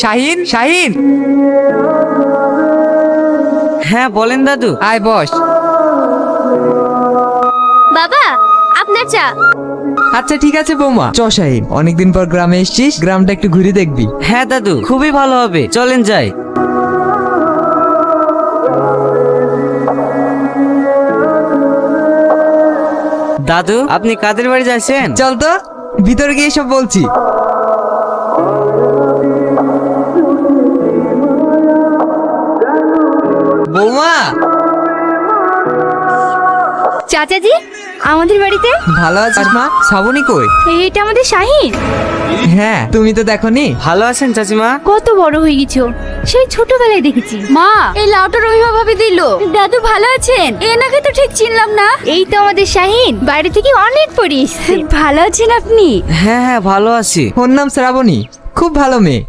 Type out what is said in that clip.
শাহিন, শাহিন। হ্যাঁ বলেন দাদু। আয় বস। বাবা, আপনার চা। আচ্ছা ঠিক আছে বৌমা। চ শাহিন, অনেকদিন পর গ্রামে এসেছিস, গ্রামটা একটু ঘুরে দেখবি। হ্যাঁ দাদু, খুবই ভালো হবে, চলেন যাই। দাদু, আপনি কাদের বাড়ি যাচ্ছেন? চল তো, ভিতরে গিয়ে সব বলছি। বৌমা। চাচাজি, আমাদের বাড়িতে। ভালো আছিস মা? শ্রাবণী কই? এটা আমাদের শাহিন। হ্যাঁ, তুমি তো দেখোনি। ভালো আছেন চাচিমা? কত বড় হয়ে গেছো, সেই ছোটবেলায় দেখেছি। মা, এই লাউটা রহিমা ভাবি দিল। দাদু ভালো আছেন? এনাকে তো ঠিক চিনলাম না। এই তো আমাদের শাহিন, বাইরে থেকে অনেক পরে এসেছে। ভালো আছেন আপনি? হ্যাঁ হ্যাঁ ভালো আছি। ওর নাম শ্রাবণী, খুব ভালো মেয়ে।